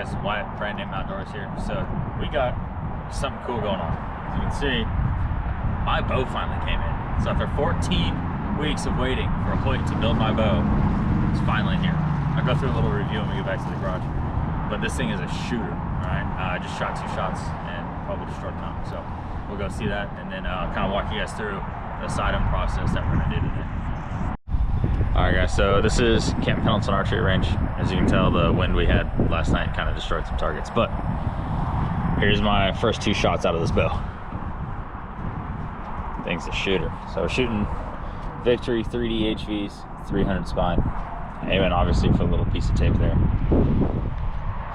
guys, Wyatt, Brand Name Outdoors here. So we got something cool going on. As you can see, my bow finally came in. So after 14 weeks of waiting for Hoyt to build my bow, it's finally here. I'll go through a little review when we get back to the garage. But this thing is a shooter, right? I just shot 2 shots and probably just short time. So we'll go see that and then kind of walk you guys through the sidearm process that we're gonna do today. All right, guys, so this is Camp Pendleton Archery Range. As you can tell, the wind we had last night kind of destroyed some targets, but here's my first 2 shots out of this bow. Thing's a shooter. So we're shooting Victory 3D HVs, 300 spine. Aiming obviously for a little piece of tape there.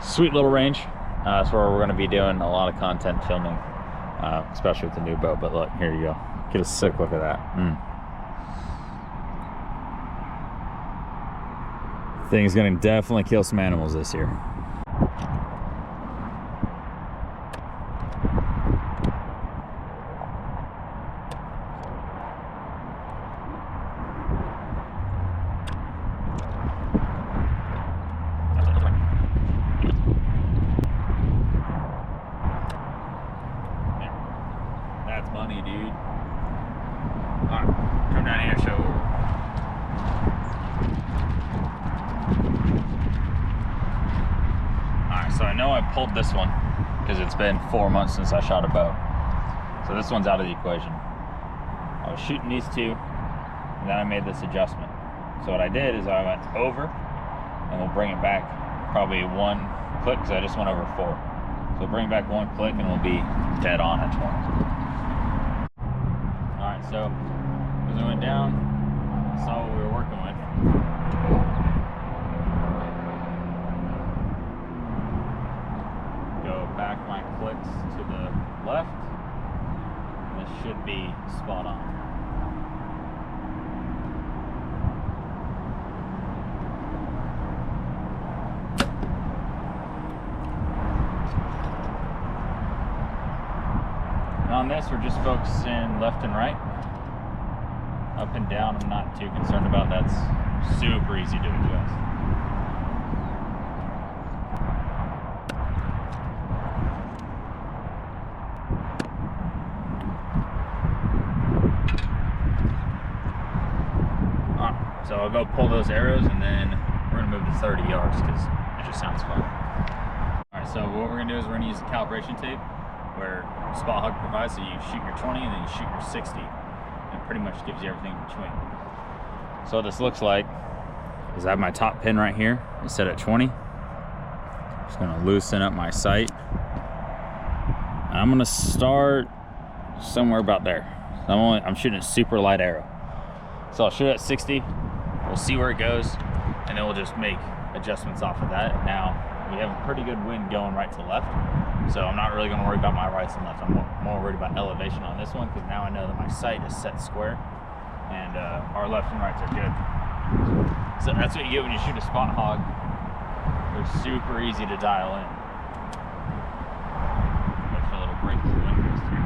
Sweet little range. That's where we're gonna be doing a lot of content filming, especially with the new bow. But look, here you go. Get a sick look at that. Thing's gonna definitely kill some animals this year. That's money, dude. All right, come down here, show. So I know I pulled this one because it's been 4 months since I shot a bow. So this one's out of the equation. I was shooting these 2 and then I made this adjustment. So what I did is I went over and we'll bring it back probably 1 click because I just went over 4. So we'll bring back 1 click and we'll be dead on at 20. All right, so as we went down, I saw what we were working with. Back my clicks to the left, and this should be spot on. And on this, we're just focusing left and right. Up and down, I'm not too concerned about. That's super easy to adjust. So I'll go pull those arrows and then we're gonna move to 30 yards because it just sounds fun. All right, so what we're gonna do is we're gonna use the calibration tape where Spot Hog provides, so you shoot your 20 and then you shoot your 60. And it pretty much gives you everything in between. So what this looks like is I have my top pin right here. It's set at 20. Just gonna loosen up my sight. And I'm gonna start somewhere about there. So I'm shooting a super light arrow. So I'll shoot at 60. We'll see where it goes, and then we'll just make adjustments off of that. Now, we have a pretty good wind going right to left, so I'm not really gonna worry about my rights and left. I'm more worried about elevation on this one, because now I know that my sight is set square, and our left and rights are good. So that's what you get when you shoot a Spot Hog. They're super easy to dial in. Wait for a little break through wind gust here.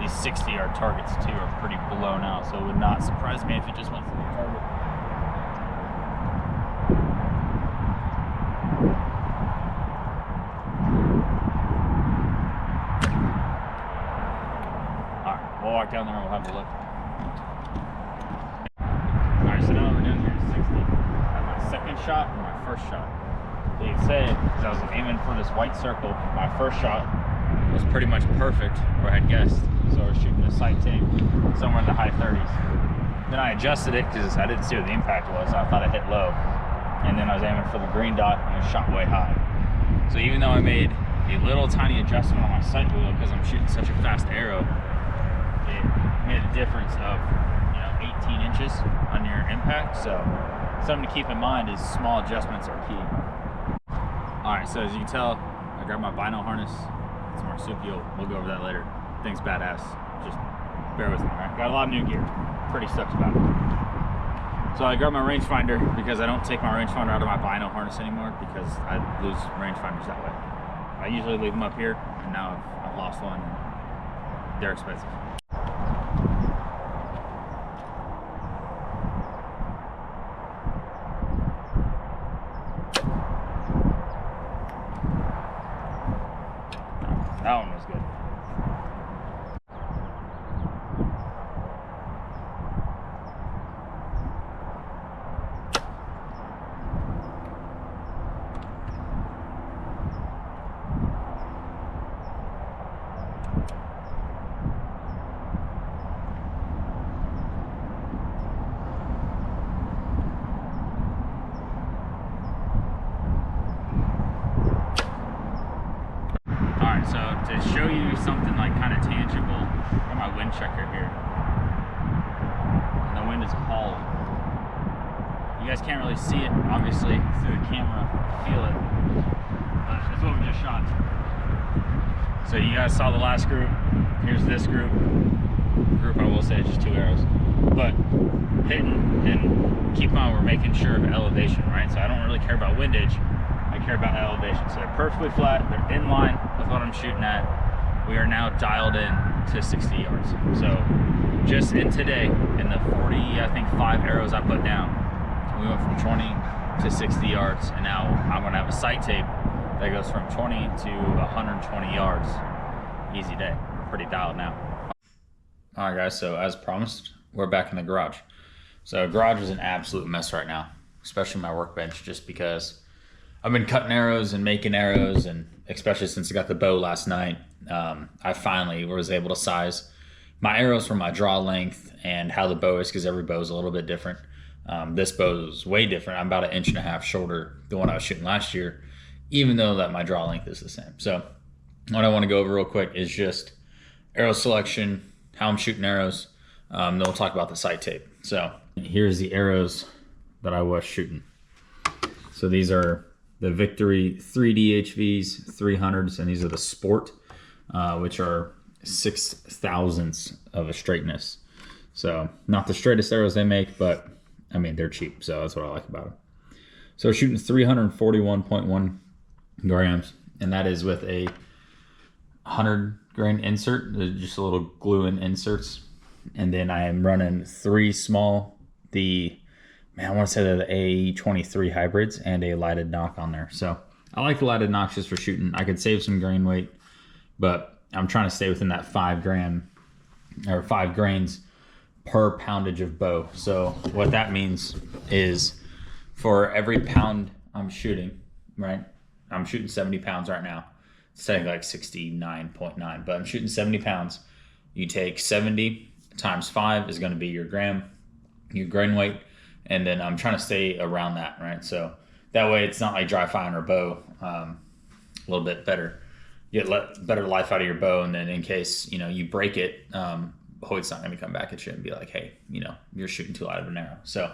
These 60-yard targets too are pretty blown out, so it would not surprise me if it just went for the target. Alright, we'll walk down there and we'll have a look. Alright, so now what we're doing here is 60. I have my second shot and my first shot. So you can say, because I was aiming for this white circle, my first shot was pretty much perfect where I had guessed. So we're shooting the sight tape somewhere in the high 30s. Then I adjusted it because I didn't see what the impact was. I thought it hit low. And then I was aiming for the green dot and it shot way high. So even though I made a little tiny adjustment on my sight wheel because I'm shooting such a fast arrow, it made a difference of 18 inches on your impact. So something to keep in mind is small adjustments are key. All right, so as you can tell, I grabbed my bino harness. It's marsupial. We'll go over that later. thing's badass. Just bear with me, right? Got a lot of new gear. Pretty stoked about it. So I grabbed my rangefinder because I don't take my rangefinder out of my bino harness anymore because I lose rangefinders that way. I usually leave them up here, and now I've lost one. They're expensive. That one was good. Alright, so to show you something like kind of tangible, I've got my wind checker here. And the wind is hauling. You guys can't really see it, obviously, through the camera, feel it. But that's what we just shot. So you guys saw the last group. Here's this group. I will say it's just 2 arrows. But hitting and keep on, we're making sure of elevation, right? So I don't really care about windage. I care about elevation. So they're perfectly flat, they're in line with what I'm shooting at. We are now dialed in to 60 yards. So just in today, in the 40, I think 5 arrows I put down, we went from 20 to 60 yards, and now I'm gonna have a sight tape that goes from 20 to 120 yards. Easy day. We're pretty dialed now. All right, guys, so as promised, we're back in the garage. So garage is an absolute mess right now, especially my workbench, just because I've been cutting arrows and making arrows, and especially since I got the bow last night, I finally was able to size my arrows for my draw length and how the bow is, because every bow is a little bit different. This bow is way different. I'm about 1.5 inches shorter than what I was shooting last year, even though that my draw length is the same. So what I want to go over real quick is just arrow selection, how I'm shooting arrows. Then we'll talk about the sight tape. So here's the arrows that I was shooting. So these are the Victory 3D HVs 300s, and these are the Sport, which are 6/1000ths of a straightness. So not the straightest arrows they make, but I mean, they're cheap, so that's what I like about them. So shooting 341.1 grams, and that is with a 100 grain insert, just a little glue in inserts. And then I am running 3 small, I want to say they're the A23 hybrids, and a lighted knock on there. So I like the lighted knocks just for shooting. I could save some grain weight, but I'm trying to stay within that 5 grains per poundage of bow. So what that means is for every pound I'm shooting, right? I'm shooting 70 pounds right now. It's technically like 69.9, but I'm shooting 70 pounds. You take 70 times 5 is going to be your grain weight. And then I'm trying to stay around that, right? So that way it's not like dry firing or bow, a little bit better. You get better life out of your bow, and then in case, you break it, Hoyt's not gonna come back at you and be like, hey, you're shooting too light of an arrow. So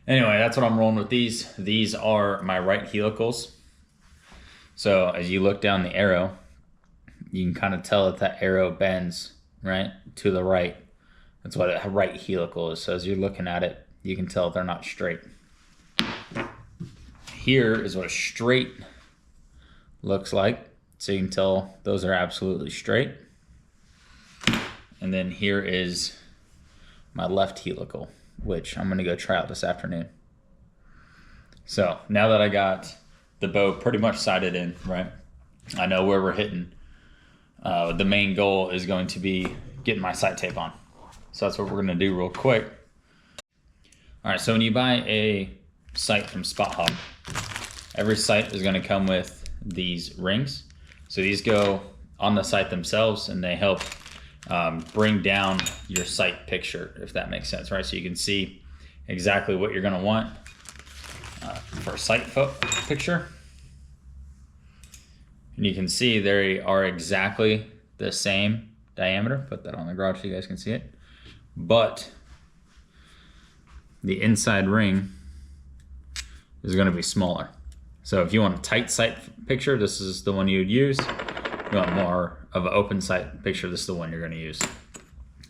anyway, that's what I'm rolling with these. These are my right helicals. So as you look down the arrow, you can kind of tell that arrow bends, right, to the right. That's what a right helical is. So as you're looking at it, you can tell they're not straight. Here is what a straight looks like. So you can tell those are absolutely straight. And then here is my left helical, which I'm gonna go try out this afternoon. So now that I got the bow pretty much sighted in, right? I know where we're hitting. The main goal is going to be getting my sight tape on. So that's what we're gonna do real quick. All right, so when you buy a sight from Spot Hog, every sight is gonna come with these rings. So these go on the sight themselves, and they help bring down your sight picture, if that makes sense, right? So you can see exactly what you're gonna want for a sight picture. And you can see they are exactly the same diameter. Put that on the garage so you guys can see it. But the inside ring is going to be smaller. So if you want a tight sight picture, this is the one you would use. you want more of an open sight picture, this is the one you're going to use.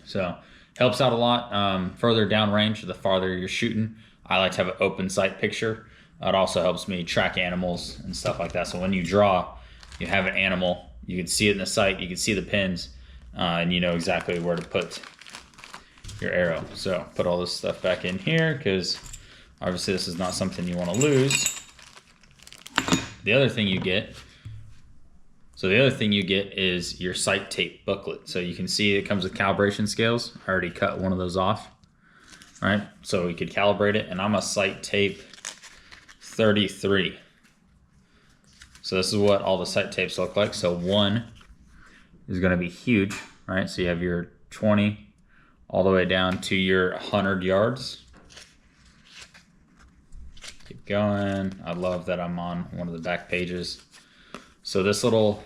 So helps out a lot. Further down range, the farther you're shooting, I like to have an open sight picture. It also helps me track animals and stuff like that. So when you draw, you have an animal, you can see it in the sight, you can see the pins, and you know exactly where to put your arrow. So put all this stuff back in here because obviously this is not something you want to lose. The other thing you get is your sight tape booklet. So you can see it comes with calibration scales. I already cut one of those off. All right, so we could calibrate it, and I'm a sight tape 33. So this is what all the sight tapes look like. So 1 is going to be huge, right? So you have your 20 all the way down to your 100 yards. Keep going. I love that I'm on one of the back pages. So this little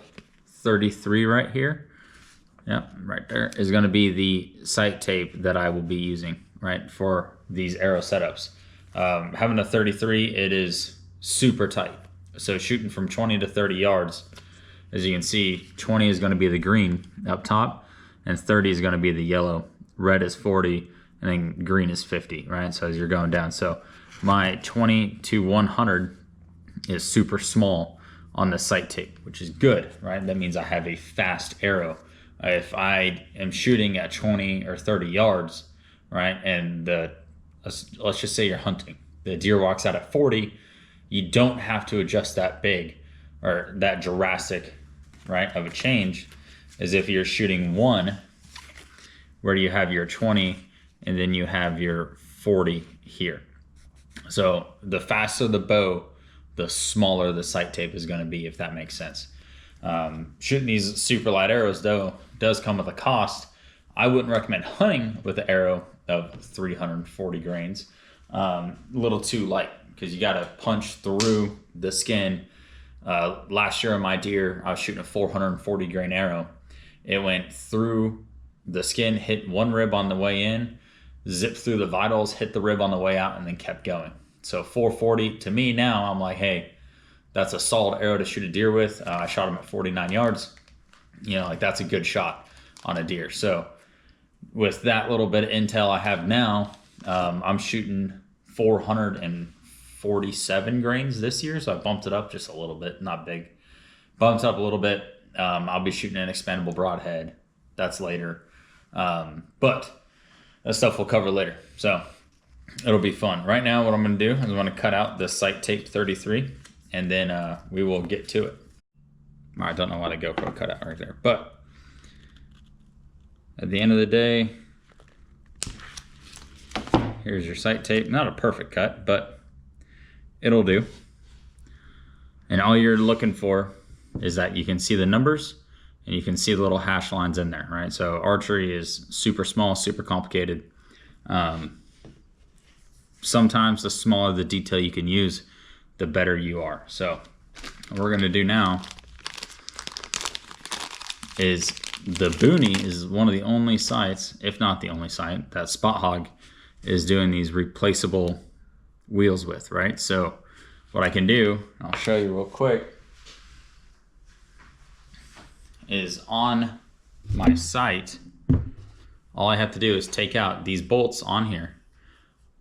33 right here, yeah, right there, is going to be the sight tape that I will be using, right, for these arrow setups. Having a 33, it is super tight. So shooting from 20 to 30 yards, as you can see, 20 is going to be the green up top, and 30 is going to be the yellow. Red is 40, and then green is 50, right? So as you're going down. So my 20 to 100 is super small on the sight tape, which is good, right? That means I have a fast arrow. If I am shooting at 20 or 30 yards, right, and let's just say you're hunting, the deer walks out at 40, you don't have to adjust that big or that drastic, right, of a change as if you're shooting 1 where you have your 20 and then you have your 40 here. So the faster the bow, the smaller the sight tape is going to be, if that makes sense. Shooting these super light arrows, though, does come with a cost. I wouldn't recommend hunting with an arrow of 340 grains. A little too light because you got to punch through the skin. Last year on my deer, I was shooting a 440 grain arrow. It went through the skin, hit one rib on the way in, zipped through the vitals, hit the rib on the way out, and then kept going. So 440 to me now, I'm like, hey, that's a solid arrow to shoot a deer with. I shot him at 49 yards. You know, like that's a good shot on a deer. So with that little bit of intel I have now, I'm shooting 447 grains this year. So I bumped it up just a little bit, not big. Bumped up a little bit. I'll be shooting an expandable broadhead. That's later. But that stuff we'll cover later. So it'll be fun. Right now, what I'm going to do is I'm going to cut out the sight tape 33, and then we will get to it. I don't know why the GoPro cut out right there, but at the end of the day, here's your sight tape. Not a perfect cut, but it'll do. And all you're looking for is that you can see the numbers and you can see the little hash lines in there, right? So archery is super small, super complicated. Sometimes the smaller the detail you can use, the better you are. So what we're gonna do now is the Booney is one of the only sites, if not the only site, that Spot Hogg is doing these replaceable wheels with, right? So what I can do, I'll show you real quick, is on my site, all I have to do is take out these bolts on here.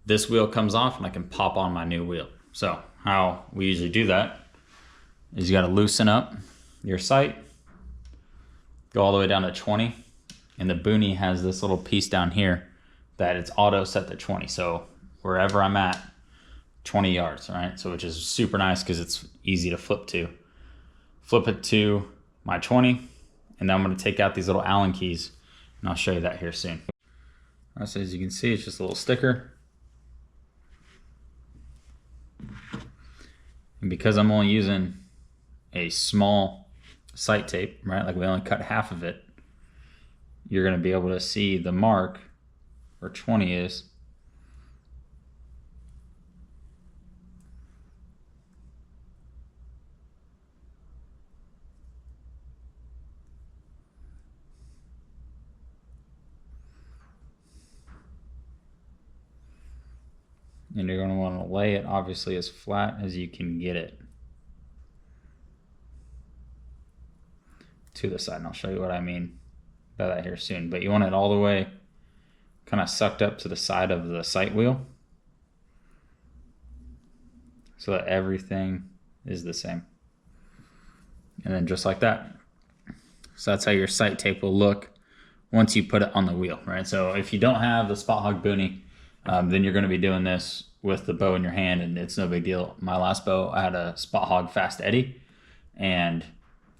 This wheel comes off and I can pop on my new wheel. So how we usually do that is you got to loosen up your sight, go all the way down to 20, and the Booney has this little piece down here that it's auto set to 20. So wherever I'm at, 20 yards, right? So which is super nice because it's easy to flip to. Flip it to my 20, and then I'm going to take out these little Allen keys, and I'll show you that here soon. So as you can see, it's just a little sticker. And because I'm only using a small sight tape, right, like we only cut half of it, you're going to be able to see the mark where 20 is. And you're going to want to lay it obviously as flat as you can get it. to the side, and I'll show you what I mean by that here soon. But you want it all the way kind of sucked up to the side of the sight wheel so that everything is the same. And then just like that. So that's how your sight tape will look once you put it on the wheel, right? So if you don't have the Spot Hog boonie, then you're going to be doing this with the bow in your hand, and it's no big deal. My last bow, I had a Spot Hog Fast Eddy, and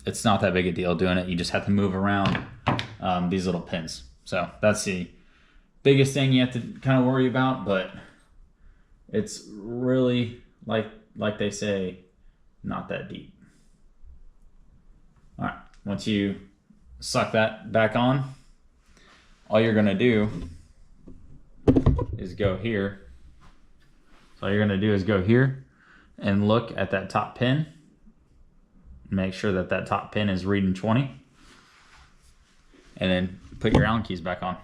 it's not that big a deal doing it. You just have to move around these little pins. So that's the biggest thing you have to kind of worry about, but it's really, like they say, not that deep. All right, once you suck that back on, all you're gonna do is go here. So all you're gonna do is go here and look at that top pin. Make sure that that top pin is reading 20. And then put your Allen keys back on.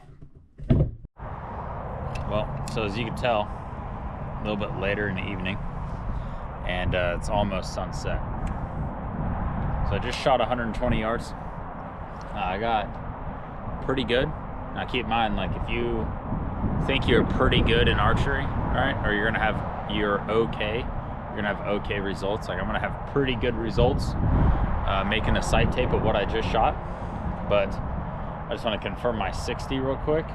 Well, so as you can tell, a little bit later in the evening, and it's almost sunset. So I just shot 120 yards. I got pretty good. Now keep in mind, like, if you think you're pretty good in archery, right, or you're okay results. Like, I'm gonna have pretty good results making a sight tape of what I just shot. But I just want to confirm my 60 real quick,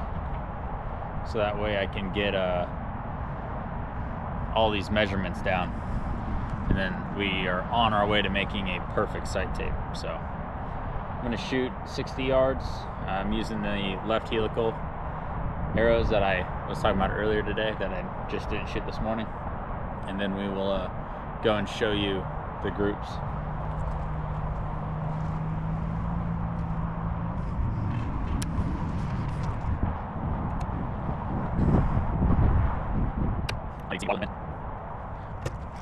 so that way I can get all these measurements down. And then we are on our way to making a perfect sight tape. So I'm gonna shoot 60 yards. I'm using the left helical arrows that I was talking about earlier today that I just didn't shoot this morning. And then we will go and show you the groups.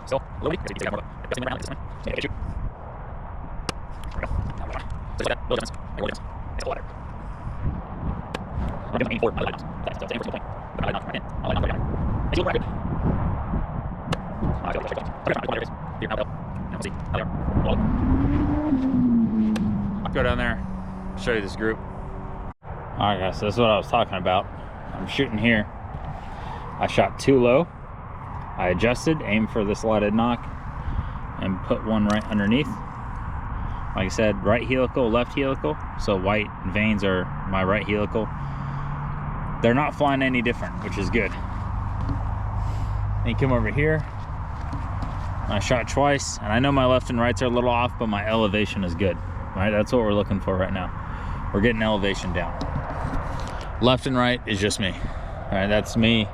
Still, a little bit, because you take out more of a around like this one. Yeah, shoot. There we go. Now we're on. So like that, little difference. Like, little difference. It's a water. I'm aiming for other items. So it's aiming for something. But I'm not right in. I'll light down. Makes you look good. I'll go. Okay, fine. Here, now we'll see. Now they are. I'll go down there, show you this group. Alright guys, so this is what I was talking about. I'm shooting here. I shot too low. I adjusted, aimed for this lighted knock, and put one right underneath. Like I said, right helical, left helical. So white veins are my right helical. They're not flying any different, which is good. Then you come over here. I shot twice, and I know my left and rights are a little off, but my elevation is good. Right, that's what we're looking for right now. We're getting elevation down. Left and right is just me. All right, that's me.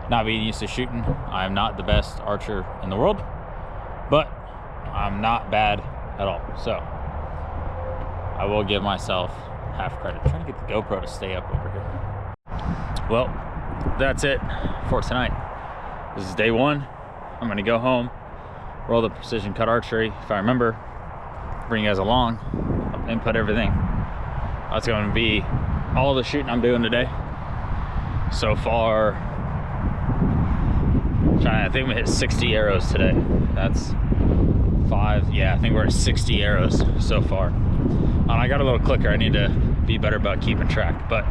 Not being used to shooting. I'm not the best archer in the world, but I'm not bad at all. So I will give myself half credit. I'm trying to get the GoPro to stay up over here. Well, that's it for tonight. This is day one. I'm gonna go home, roll the precision cut archery. If I remember, bring you guys along, input everything. That's going to be all the shooting I'm doing today. So far, I think we hit 60 arrows today. That's 5, yeah, I think we're at 60 arrows so far. And I got a little clicker, I need to be better about keeping track, but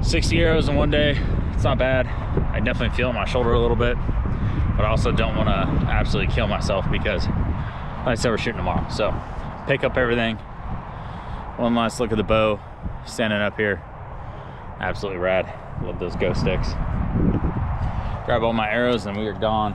60 arrows in one day, it's not bad. I definitely feel my shoulder a little bit, but I also don't want to absolutely kill myself because, like I said, we're shooting tomorrow. So pick up everything. One last look at the bow, standing up here. Absolutely rad. Love those ghost sticks. Grab all my arrows and we are gone.